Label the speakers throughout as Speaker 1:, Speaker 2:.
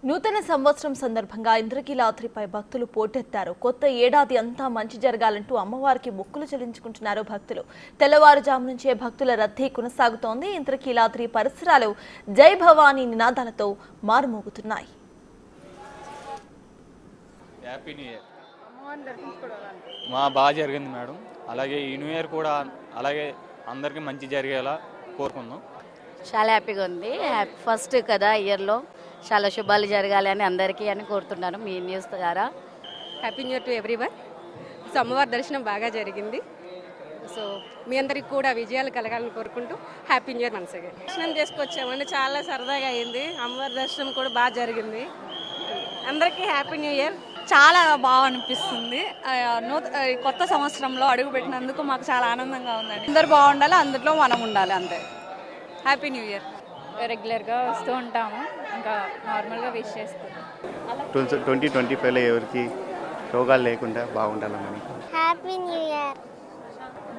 Speaker 1: నూతన సంవత్సరం సందర్భంగా ఇంద్రకీలాద్రిపై భక్తులు పోటెత్తారు. కొత్త ఏడాది అంతా మంచి జరగాలంటూ అమ్మవారికి మొక్కులు చెల్లించుకుంటున్నారు భక్తులు. తెల్లవారుజాము నుంచే భక్తుల రద్దీ కొనసాగుతోంది. ఇంద్రకీలాద్రి పరిసరాలు జై భవానీ నినాదాలతో మారుమోగుతున్నాయి.
Speaker 2: Happy new year. బాగా జరిగింది మేడం. అలాగే ఈ న్యూ ఇయర్ కూడా అలాగే అందరికీ మంచి జరిగేలా కోరుకుందాం.
Speaker 3: చాలా హ్యాపీగా ఉంది. ఫస్ట్ కదా ఇయర్లో చాలా శుభాలు జరగాలి అని అందరికీ అని కోరుతున్నాను మీ న్యూస్ ద్వారా.
Speaker 4: Happy new year to everyone. So అమ్మవారి దర్శనం బాగా జరిగింది. సో మీ అందరికి కూడా విజయాలు కలగాలని కోరుకుంటూ happy new year once again. దర్శనం చేసుకొచ్చామండి, చాలా సరదాగా అయింది. అమ్మవారి దర్శనం కూడా బాగా జరిగింది. అందరికీ హ్యాపీ న్యూ ఇయర్.
Speaker 5: చాలా బాగా అనిపిస్తుంది. కొత్త సంవత్సరంలో అడుగు పెట్టినందుకు మాకు చాలా ఆనందంగా ఉందండి. అందరు బాగుండాలి, అందులో మనం ఉండాలి, అంతే. Happy new year.
Speaker 6: రెగ్యులర్గా వస్తూ ఉంటాము, ఇంకా నార్మల్గా విష్ చేసుకుంటాం.
Speaker 7: 2025లో ఎవరికి రోగాలు లేకుండా బాగుండాలని.
Speaker 8: Happy new year.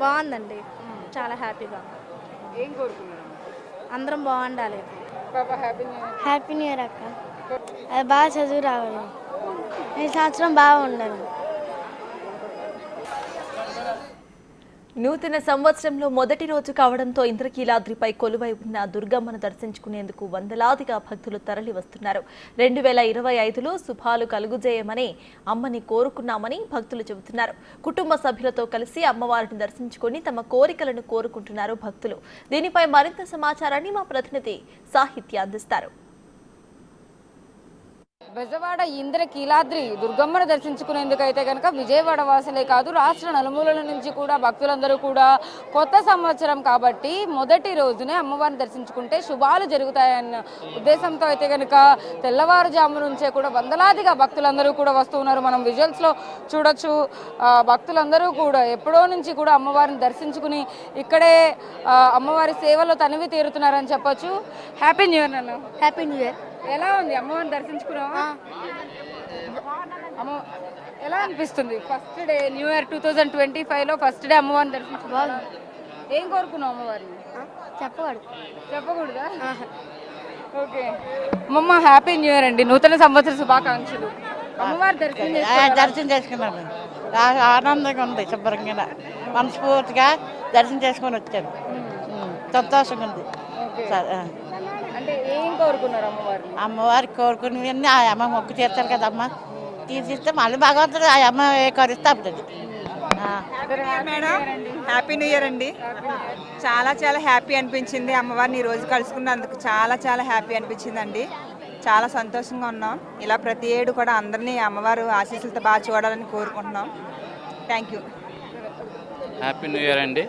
Speaker 6: బాగుందండి, చాలా హ్యాపీగా.
Speaker 4: ఏం కోరుకున్నాను?
Speaker 6: అందరం బాగుండాలి.
Speaker 8: హ్యాపీ న్యూ ఇయర్ అక్క. అది బాగా చదువు రావాలి, ఈ సంవత్సరం బాగా ఉండాలి.
Speaker 1: నూతన సంవత్సరంలో మొదటి రోజు కావడంతో ఇంద్రకీలాద్రిపై కొలువై ఉన్న దుర్గమ్మను దర్శించుకునేందుకు వందలాదిగా భక్తులు తరలి వస్తున్నారు. 2025లో శుభాలు కలుగుజేయమని అమ్మని కోరుకున్నామని భక్తులు చెబుతున్నారు. కుటుంబ సభ్యులతో కలిసి అమ్మవారిని దర్శించుకుని తమ కోరికలను కోరుకుంటున్నారు భక్తులు. దీనిపై మరింత సమాచారాన్ని మా ప్రతినిధి సాహిత్య అందిస్తారు.
Speaker 9: బెజవాడ ఇంద్రకీలాద్రి దుర్గమ్మను దర్శించుకునేందుకైతే కనుక విజయవాడ వాసులే కాదు, రాష్ట్ర నలుమూలల నుంచి కూడా భక్తులందరూ కూడా కొత్త సంవత్సరం కాబట్టి మొదటి రోజునే అమ్మవారిని దర్శించుకుంటే శుభాలు జరుగుతాయన్న ఉద్దేశంతో అయితే కనుక తెల్లవారుజాము నుంచే కూడా వందలాదిగా భక్తులందరూ కూడా వస్తూ ఉన్నారు. మనం విజువల్స్లో చూడొచ్చు. భక్తులందరూ కూడా ఎప్పుడో నుంచి కూడా అమ్మవారిని దర్శించుకుని ఇక్కడే అమ్మవారి సేవలో తనివి తీరుతున్నారని చెప్పొచ్చు. హ్యాపీ న్యూ ఇయర్ నన్ను.
Speaker 8: Happy new year.
Speaker 9: ఎలా ఉంది అమ్మవారిని దర్శించుకున్నావా? అమ్మ ఎలా అనిపిస్తుంది? ఫస్ట్ డే న్యూ ఇయర్ 2025లో ఫస్ట్ డే అమ్మవారిని దర్శించుకున్నావా? ఏం కోరుకున్నావు అమ్మవారిని? చెప్పకూడదా? ఓకే. అమ్మమ్మ హ్యాపీ న్యూ ఇయర్ అండి, నూతన సంవత్సర శుభాకాంక్షలు. అమ్మవారి
Speaker 3: దర్శనం చేసుకున్నాను, ఆనందంగా ఉంది. శుభ్రంగా మనస్ఫూర్తిగా దర్శనం చేసుకొని వచ్చాను, సంతోషంగా ఉంది.
Speaker 9: అంటే ఏం కోరుకున్నారు అమ్మవారిని?
Speaker 3: అమ్మవారికి కోరుకుని ఆ అమ్మ మొక్కు చేస్తారు కదమ్మా, తీసిస్తే మళ్ళీ భగవంతుడు ఆ అమ్మ కరిస్తే అవుతుంది.
Speaker 10: మేడం హ్యాపీ న్యూ ఇయర్ అండి. చాలా చాలా హ్యాపీ అనిపించింది అమ్మవారిని ఈరోజు కలుసుకున్నందుకు. చాలా చాలా హ్యాపీ అనిపించింది అండి. చాలా సంతోషంగా ఉన్నాం. ఇలా ప్రతి ఏడు కూడా అందరినీ అమ్మవారు ఆశీస్సులతో బాగా చూడాలని కోరుకుంటున్నాం. Thank you.
Speaker 2: Happy new year అండి.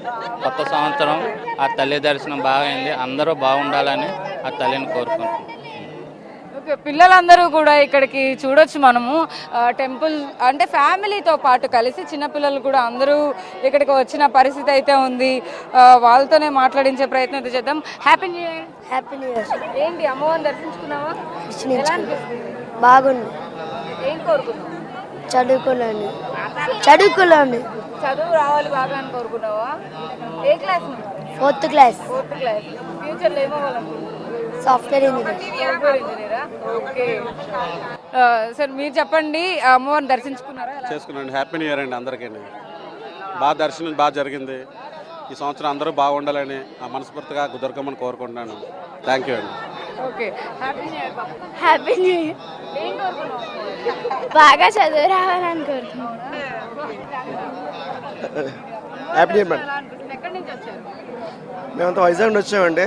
Speaker 2: కొత్త సంవత్సరం ఆ తల్లి దర్శనం బాగా అయింది. అందరూ బాగుండాలని ఆ తల్లిని కోరుకుంటున్నాం.
Speaker 9: ఓకే, పిల్లలందరూ కూడా ఇక్కడికి చూడొచ్చు మనము. టెంపుల్ అంటే ఫ్యామిలీతో పాటు కలిసి చిన్నపిల్లలు కూడా అందరూ ఇక్కడికి వచ్చిన పరిస్థితి అయితే ఉంది. వాళ్ళతోనే మాట్లాడించే ప్రయత్నం అయితే చేద్దాం. Happy new year.
Speaker 8: Happy new year.
Speaker 9: ఏంటి అమ్మవారిని దర్శించుకున్నావా?
Speaker 8: బాగుంది.
Speaker 9: ఏం కోరుకున్నావు?
Speaker 8: చదువుకోండి.
Speaker 9: చదువు రావాలి బాగా అని కోరుకున్నావా? ఏ క్లాస్?
Speaker 8: Fourth class.
Speaker 9: ఫ్యూచర్లో ఏమవ్వాలనుకుంటున్నావు?
Speaker 8: సాఫ్ట్వేర్ ఇంజనీరా?
Speaker 9: ఓకే సార్, మీరు చెప్పండి, అమ్మవారిని దర్శించుకున్నారా?
Speaker 7: చేసుకున్నాను. హ్యాపీ న్యూ ఇయర్ అండి అందరికీ. బాగా దర్శనం బాగా జరిగింది. ఈ సంవత్సరం అందరూ బాగుండాలని ఆ మనస్ఫూర్తిగా దుర్గమ్మని కోరుకుంటున్నాను. థ్యాంక్ యూ అండి.
Speaker 9: Okay, happy new year.
Speaker 8: Happy new year.
Speaker 9: ఏం కోరుకున్నావు?
Speaker 8: బాగా చదువు రావాలని కోరుకుంటున్నాను.
Speaker 7: Happy new year madam.
Speaker 9: ఎక్కడి నుంచి వచ్చారు?
Speaker 7: మేమంతా వైజాగ్ నుంచి వచ్చామండి.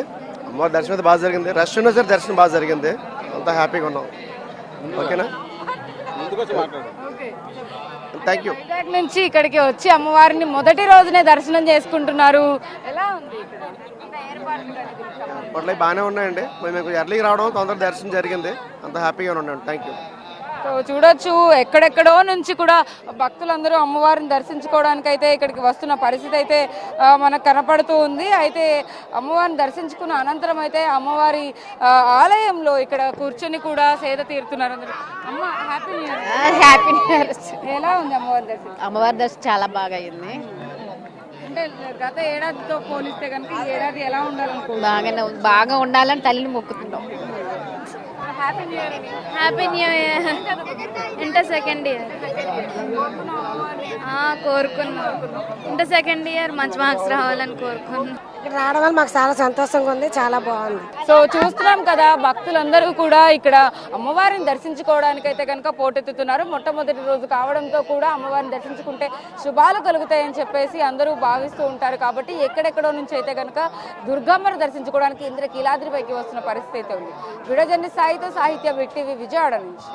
Speaker 7: అమ్మవారి దర్శనం అయితే బాగా జరిగింది. రష్ ఉన్నా సరే దర్శనం బాగా జరిగింది. అంతా హ్యాపీగా ఉన్నాం. ఓకేనా? Thank you.
Speaker 9: వైజాగ్ నుంచి ఇక్కడికి వచ్చి అమ్మవారిని మొదటి రోజునే దర్శనం చేసుకుంటున్నారు. ఎలా ఉంది ఇక్కడ?
Speaker 7: అట్లా బాగానే ఉన్నాయండి. మేము ఎర్లీకి రావడం తొందరగా దర్శనం జరిగింది. అంత హ్యాపీగా ఉన్నాం. Thank you.
Speaker 9: సో చూడొచ్చు, ఎక్కడెక్కడో నుంచి కూడా భక్తులందరూ అమ్మవారిని దర్శించుకోవడానికి అయితే ఇక్కడికి వస్తున్న పరిస్థితి అయితే మనకు కనపడుతూ ఉంది. అయితే అమ్మవారిని దర్శించుకున్న అనంతరం అయితే అమ్మవారి ఆలయంలో ఇక్కడ కూర్చొని కూడా సేద తీరుతున్నారు అందరూ. అమ్మ happy new year.
Speaker 3: Happy new year.
Speaker 9: ఎలా ఉంది అమ్మవారి దర్శనం?
Speaker 3: అమ్మవారి దర్శనం చాలా బాగా అయింది.
Speaker 9: అంటే గత ఏడాదితో పోలిస్తే కనుక ఈ ఏడాది ఎలా ఉండాలనుకుంటున్నారు?
Speaker 3: బాగా ఉండాలని తల్లిని మొక్కుతున్నాం.
Speaker 6: Happy new year. Inter second year కోరుకున్నాం. ఇంటర్ సెకండ్ ఇయర్ మంచి మార్క్స్ రావాలని కోరుకున్నాం.
Speaker 8: ఇక్కడ రావడం వల్ల మాకు చాలా సంతోషంగా ఉంది, చాలా బాగుంది.
Speaker 9: సో చూస్తున్నాం కదా, భక్తులందరూ కూడా ఇక్కడ అమ్మవారిని దర్శించుకోవడానికి అయితే కనుక పోటెత్తుతున్నారు. మొట్టమొదటి రోజు కావడంతో కూడా అమ్మవారిని దర్శించుకుంటే శుభాలు కలుగుతాయని చెప్పేసి అందరూ భావిస్తూ ఉంటారు. కాబట్టి ఎక్కడెక్కడో నుంచి అయితే కనుక దుర్గమ్మను దర్శించుకోవడానికి ఇంద్రకీలాద్రిపైకి వస్తున్న పరిస్థితి అయితే ఉంది. వీడియో జర్నలిస్ట్ సాయితో సాహిత్య బిగ్ టీవీ విజయవాడ నుంచి.